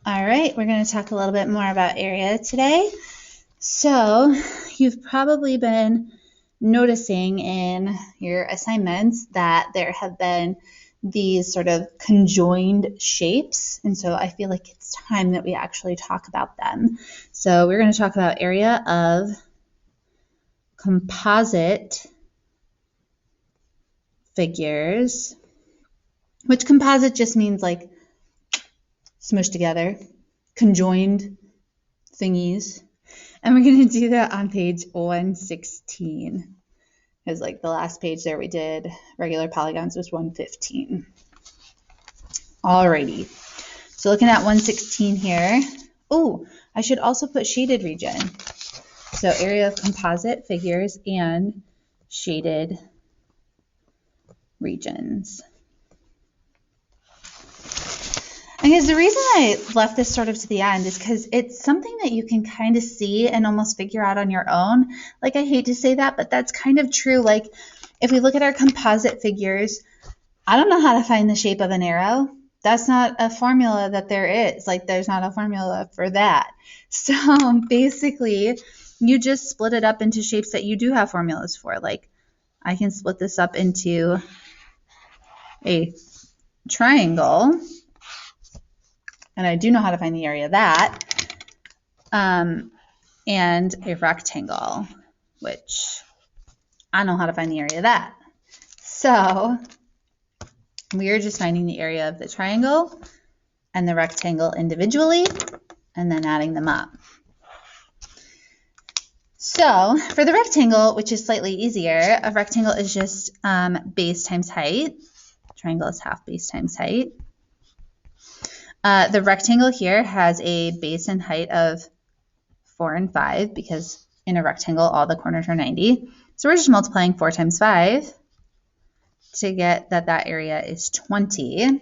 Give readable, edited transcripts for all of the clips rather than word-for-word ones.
All right, we're going to talk a little bit more about area today. So you've probably been noticing in your assignments that there have been these sort of conjoined shapes. And so I feel like it's time that we actually talk about them. So we're going to talk about area of composite figures, which composite just means like smushed together, conjoined thingies. And we're going to do that on page 116. Because like the last page there we did regular polygons was 115. Alrighty. So looking at 116 here. Oh, I should also put shaded region. So area of composite figures and shaded regions. I guess the reason I left this sort of to the end is because it's something that you can kind of see and almost figure out on your own. Like, I hate to say that, but that's kind of true. Like, if we look at our composite figures, I don't know how to find the shape of an arrow. That's not a formula that there is. Like, there's not a formula for that. So basically, you just split it up into shapes that you do have formulas for. Like, I can split this up into a triangle. And I do know how to find the area of that, and a rectangle, which I know how to find the area of that. So we are just finding the area of the triangle and the rectangle individually, and then adding them up. So for the rectangle, which is slightly easier, a rectangle is just base times height. Triangle is half base times height. The rectangle here has a base and height of 4 and 5 because in a rectangle all the corners are 90. So we're just multiplying 4 times 5 to get that area is 20.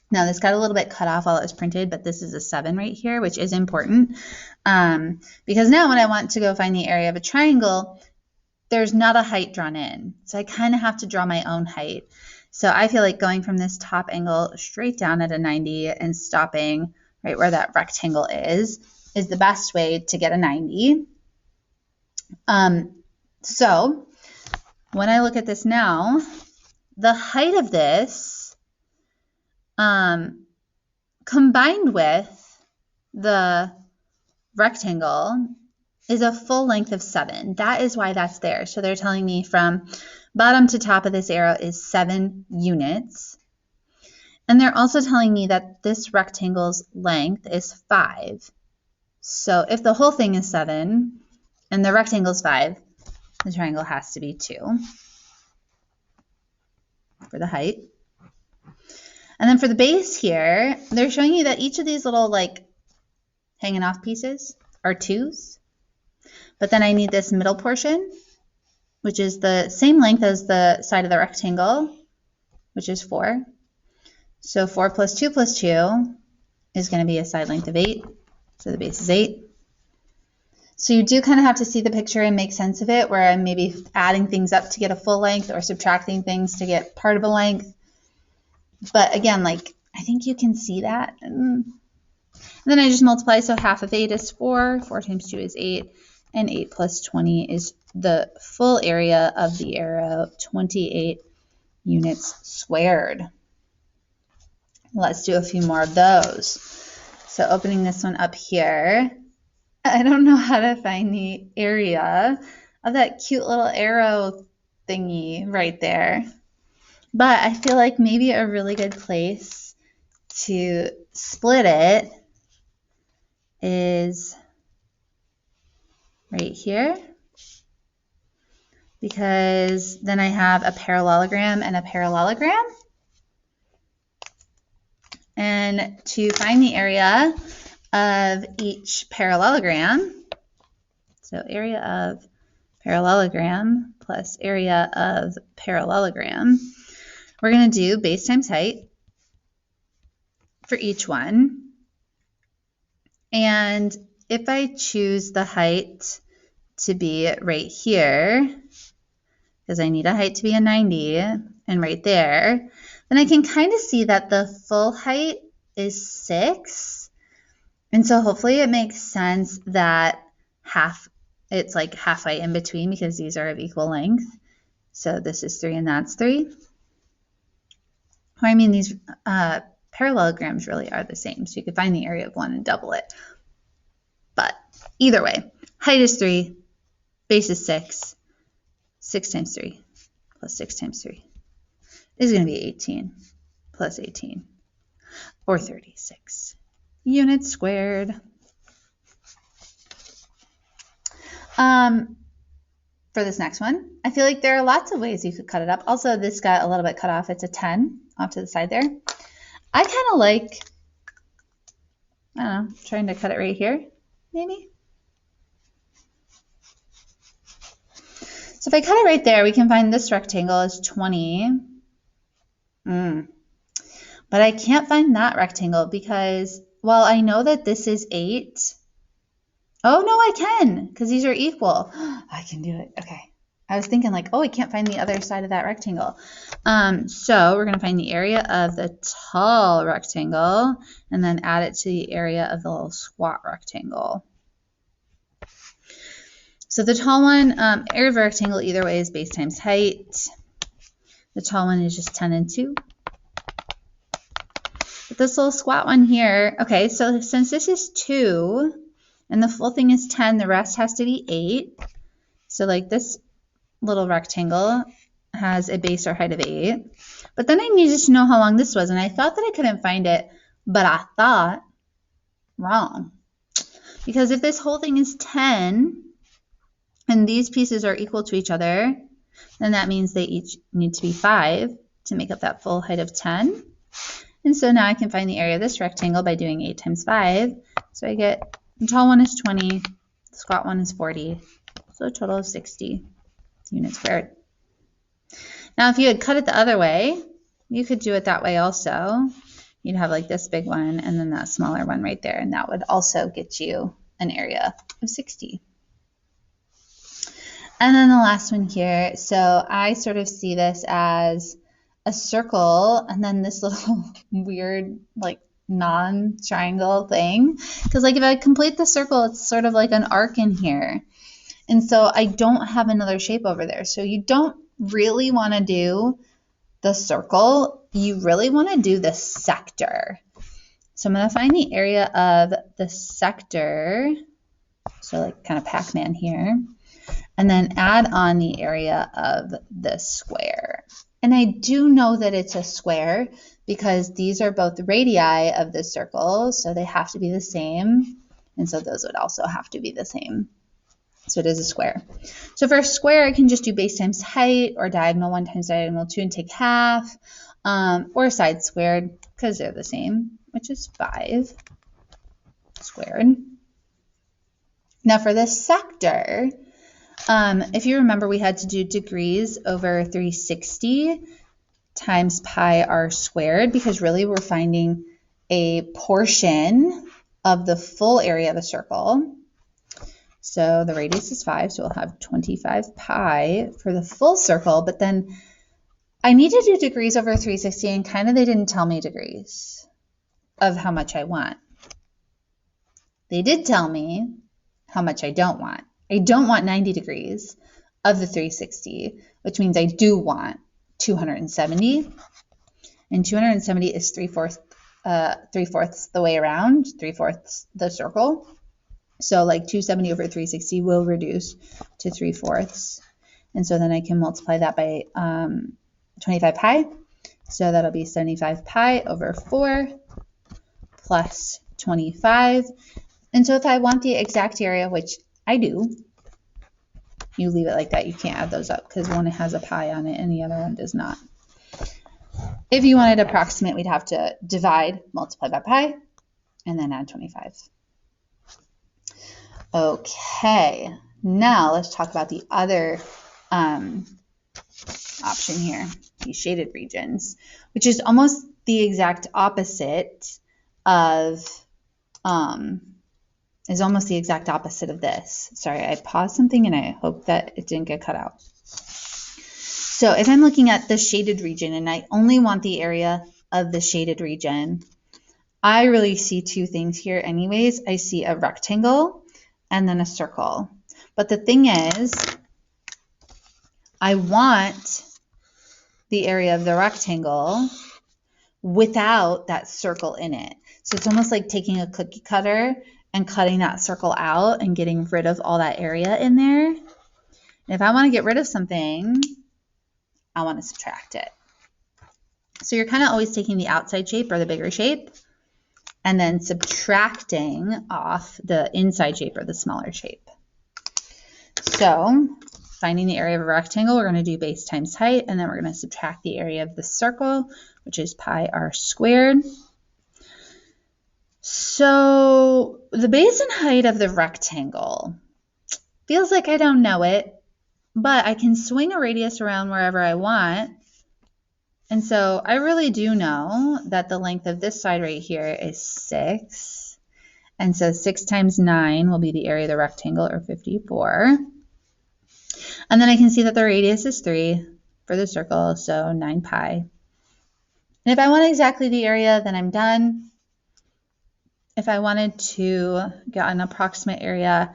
Now this got a little bit cut off while it was printed, but this is a 7 right here, which is important because now when I want to go find the area of a triangle, there's not a height drawn in. So I kind of have to draw my own height. So I feel like going from this top angle straight down at a 90 and stopping right where that rectangle is the best way to get a 90. So when I look at this now, the height of this combined with the rectangle is a full length of 7. That is why that's there. So they're telling me from bottom to top of this arrow is 7 units. And they're also telling me that this rectangle's length is 5. So if the whole thing is 7 and the rectangle's 5, the triangle has to be 2 for the height. And then for the base here, they're showing you that each of these little like hanging off pieces are 2s. But then I need this middle portion, which is the same length as the side of the rectangle, which is 4. So 4 plus 2 plus 2 is going to be a side length of 8. So the base is 8. So you do kind of have to see the picture and make sense of it, where I'm maybe adding things up to get a full length or subtracting things to get part of a length. But again, like, I think you can see that. And then I just multiply. So half of 8 is 4. 4 times 2 is 8. And 8 plus 20 is the full area of the arrow, 28 units squared. Let's do a few more of those. So opening this one up here, I don't know how to find the area of that cute little arrow thingy right there. But I feel like maybe a really good place to split it is right here, because then I have a parallelogram and a parallelogram. And to find the area of each parallelogram, so area of parallelogram plus area of parallelogram, we're going to do base times height for each one. And if I choose the height to be right here, because I need a height to be a 90, and right there, then I can kind of see that the full height is 6. And so hopefully it makes sense that it's like halfway in between because these are of equal length. So this is 3 and that's 3. Or I mean, these parallelograms really are the same. So you could find the area of one and double it. But either way, height is 3, base is 6. 6 times 3 plus 6 times 3 is going to be 18 plus 18, or 36 units squared. For this next one, I feel like there are lots of ways you could cut it up. Also, this got a little bit cut off. It's a 10 off to the side there. I kind of like, I don't know, trying to cut it right here, maybe. So if I cut it right there, we can find this rectangle is 20. But I can't find that rectangle because, well, I know that this is 8. Oh, no, I can, because these are equal. I can do it. Okay. I was thinking like, oh, I can't find the other side of that rectangle. So we're going to find the area of the tall rectangle and then add it to the area of the little squat rectangle. So the tall one, area of a rectangle either way is base times height. The tall one is just 10 and 2. But this little squat one here, okay, so since this is 2, and the full thing is 10, the rest has to be 8. So like this little rectangle has a base or height of 8. But then I needed to know how long this was, and I thought that I couldn't find it, but I thought wrong. Because if this whole thing is 10, and these pieces are equal to each other, then that means they each need to be 5 to make up that full height of 10. And so now I can find the area of this rectangle by doing 8 times 5. So I get the tall one is 20, the squat one is 40, so a total of 60 units squared. Now, if you had cut it the other way, you could do it that way also. You'd have like this big one and then that smaller one right there, and that would also get you an area of 60. And then the last one here, so I sort of see this as a circle and then this little weird like non-triangle thing, because like if I complete the circle, it's sort of like an arc in here, and so I don't have another shape over there. So you don't really want to do the circle, you really want to do the sector. So I'm going to find the area of the sector, so like kind of Pac-Man here, and then add on the area of the square. And I do know that it's a square because these are both the radii of the circle, so they have to be the same. And so those would also have to be the same. So it is a square. So for a square, I can just do base times height or diagonal 1 times diagonal 2 and take half, or side squared because they're the same, which is 5 squared. Now for the sector, if you remember, we had to do degrees over 360 times pi r squared because really we're finding a portion of the full area of a circle. So the radius is 5, so we'll have 25 pi for the full circle, but then I need to do degrees over 360 and kind of they didn't tell me degrees of how much I want. They did tell me how much I don't want. I don't want 90 degrees of the 360, which means I do want 270. And 270 is 3/4 the way around, 3/4 the circle. So like 270 over 360 will reduce to 3/4. And so then I can multiply that by 25 pi. So that'll be 75 pi over 4 plus 25. And so if I want the exact area, which I do, you leave it like that. You can't add those up because one has a pi on it and the other one does not. If you wanted approximate, we'd have to divide, multiply by pi, and then add 25. Okay, now let's talk about the other option here, these shaded regions, which is almost the exact opposite of this. Sorry, I paused something and I hope that it didn't get cut out. So if I'm looking at the shaded region and I only want the area of the shaded region, I really see two things here anyways. I see a rectangle and then a circle. But the thing is, I want the area of the rectangle without that circle in it. So it's almost like taking a cookie cutter and cutting that circle out and getting rid of all that area in there. And if I want to get rid of something, I want to subtract it. So you're kind of always taking the outside shape or the bigger shape and then subtracting off the inside shape or the smaller shape. So finding the area of a rectangle, we're going to do base times height, and then we're going to subtract the area of the circle, which is pi r squared. So the base and height of the rectangle feels like I don't know it, but I can swing a radius around wherever I want. And so I really do know that the length of this side right here is 6. And so 6 times 9 will be the area of the rectangle, or 54. And then I can see that the radius is 3 for the circle, so 9 pi. And if I want exactly the area, then I'm done. If I wanted to get an approximate area,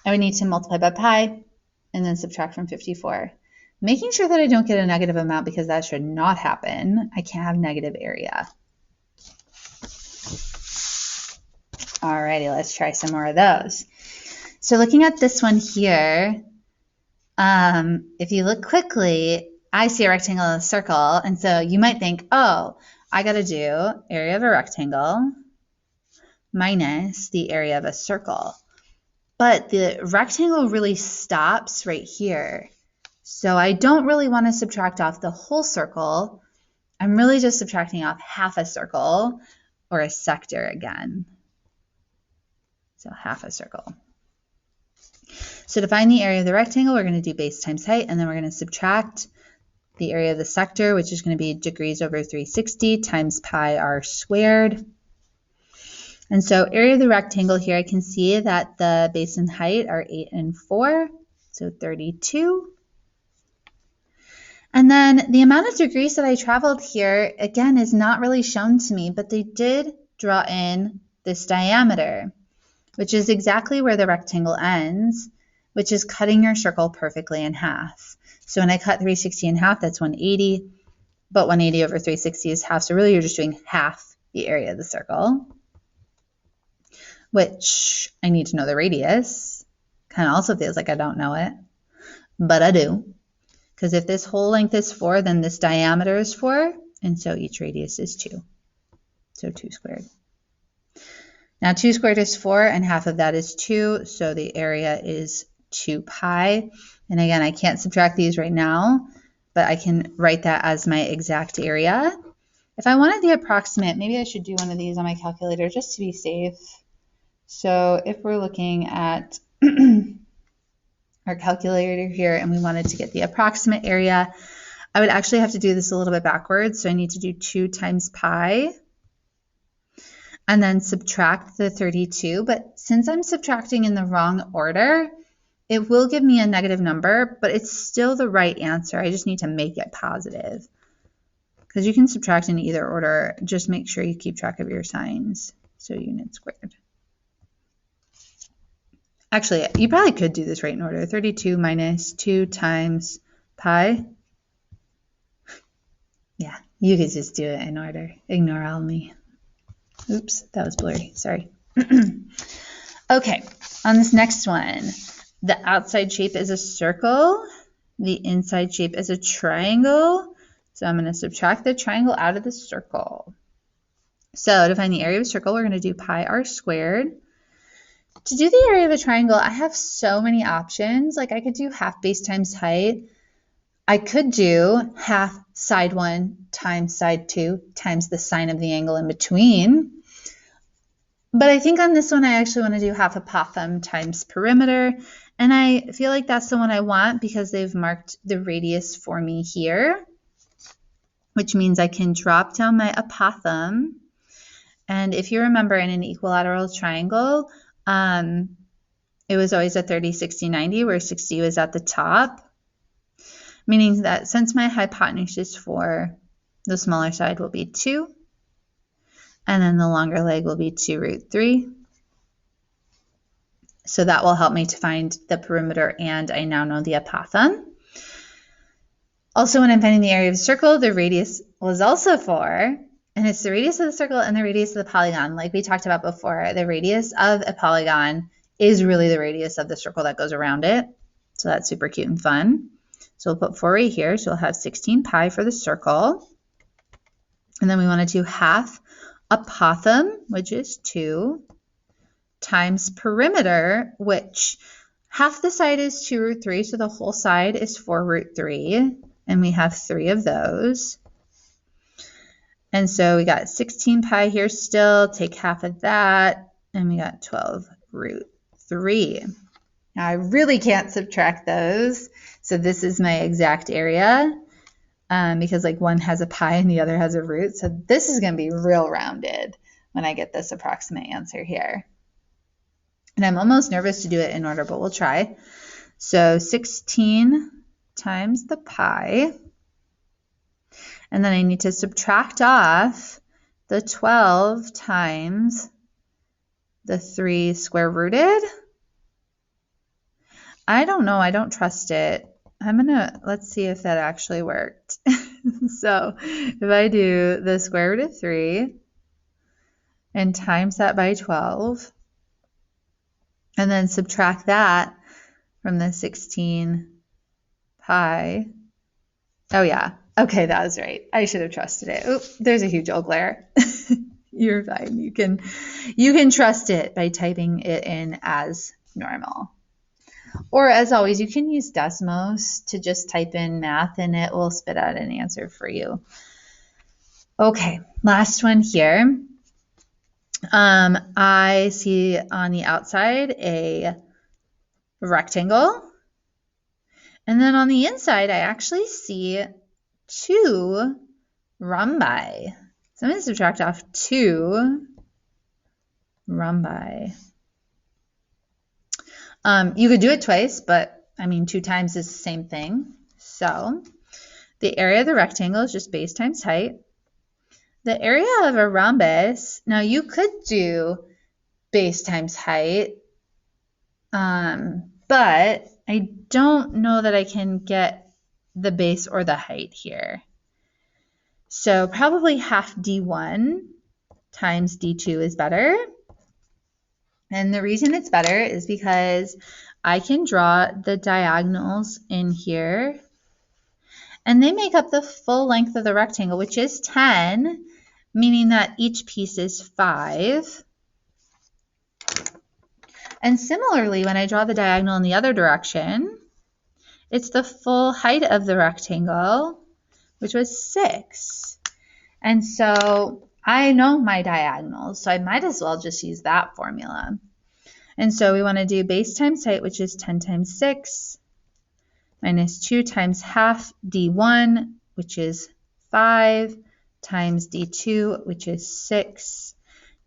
I would need to multiply by pi and then subtract from 54. Making sure that I don't get a negative amount, because that should not happen. I can't have negative area. Alrighty, let's try some more of those. So looking at this one here, if you look quickly, I see a rectangle and a circle, and so you might think, oh, I got to do area of a rectangle minus the area of a circle. But the rectangle really stops right here. So I don't really want to subtract off the whole circle. I'm really just subtracting off half a circle, or a sector again. So half a circle. So to find the area of the rectangle, we're going to do base times height, and then we're going to subtract the area of the sector, which is going to be degrees over 360 times pi r squared. And so area of the rectangle here, I can see that the base and height are 8 and 4, so 32. And then the amount of degrees that I traveled here, again, is not really shown to me, but they did draw in this diameter, which is exactly where the rectangle ends, which is cutting your circle perfectly in half. So when I cut 360 in half, that's 180, but 180 over 360 is half, so really you're just doing half the area of the circle, which I need to know the radius. Kind of also feels like I don't know it, but I do. Because if this whole length is 4, then this diameter is 4, and so each radius is 2. So 2 squared. Now 2 squared is 4, and half of that is 2, so the area is 2 pi. And again, I can't subtract these right now, but I can write that as my exact area. If I wanted the approximate, maybe I should do one of these on my calculator just to be safe. So if we're looking at our calculator here and we wanted to get the approximate area, I would actually have to do this a little bit backwards. So I need to do 2 times pi and then subtract the 32. But since I'm subtracting in the wrong order, it will give me a negative number, but it's still the right answer. I just need to make it positive. Because you can subtract in either order, just make sure you keep track of your signs. So unit squared. Actually, you probably could do this right in order. 32 minus 2 times pi. Yeah, you could just do it in order. Ignore all me. Oops, that was blurry. Sorry. Okay, on this next one, the outside shape is a circle. The inside shape is a triangle. So I'm going to subtract the triangle out of the circle. So to find the area of a circle, we're going to do pi r squared. To do the area of a triangle, I have so many options. Like I could do half base times height. I could do half side 1 times side 2 times the sine of the angle in between. But I think on this one, I actually want to do half apothem times perimeter. And I feel like that's the one I want because they've marked the radius for me here, which means I can drop down my apothem. And if you remember in an equilateral triangle, it was always a 30, 60, 90, where 60 was at the top, meaning that since my hypotenuse is 4, the smaller side will be 2, And then the longer leg will be 2 root 3. So that will help me to find the perimeter, and I now know the apothem. Also, when I'm finding the area of a circle, the radius was also 4. And it's the radius of the circle and the radius of the polygon. Like we talked about before, the radius of a polygon is really the radius of the circle that goes around it. So that's super cute and fun. So we'll put 4 right here. So we'll have 16 pi for the circle. And then we want to do half apothem, which is 2, times perimeter, which half the side is 2 root 3. So the whole side is 4 root 3. And we have 3 of those. And so we got 16 pi here still, take half of that, and we got 12 root 3. Now I really can't subtract those, so this is my exact area because like one has a pi and the other has a root, so this is going to be real rounded when I get this approximate answer here. And I'm almost nervous to do it in order, but we'll try. So 16 times the pi. And then I need to subtract off the 12 times the 3 square rooted. I don't know. I don't trust it. Let's see if that actually worked. So if I do the square root of 3 and times that by 12, and then subtract that from the 16 pi. Oh yeah. Okay, that was right. I should have trusted it. Oop, there's a huge old glare. You're fine. You can trust it by typing it in as normal. Or as always, you can use Desmos to just type in math and it will spit out an answer for you. Okay, last one here. I see on the outside a rectangle. And then on the inside, I actually see 2 rhombi. So I'm going to subtract off 2 rhombi. You could do it twice, but I mean 2 times is the same thing. So the area of the rectangle is just base times height. The area of a rhombus, now you could do base times height, but I don't know that I can get the base or the height here. So probably half d1 times d2 is better. And the reason it's better is because I can draw the diagonals in here, and they make up the full length of the rectangle, which is 10, meaning that each piece is 5. And similarly, when I draw the diagonal in the other direction, it's the full height of the rectangle, which was 6. And so I know my diagonals, so I might as well just use that formula. And so we want to do base times height, which is 10 times 6, minus 2 times half d1, which is 5, times d2, which is 6.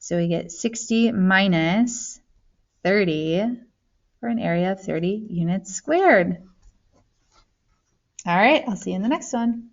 So we get 60 minus 30 for an area of 30 units squared. All right, I'll see you in the next one.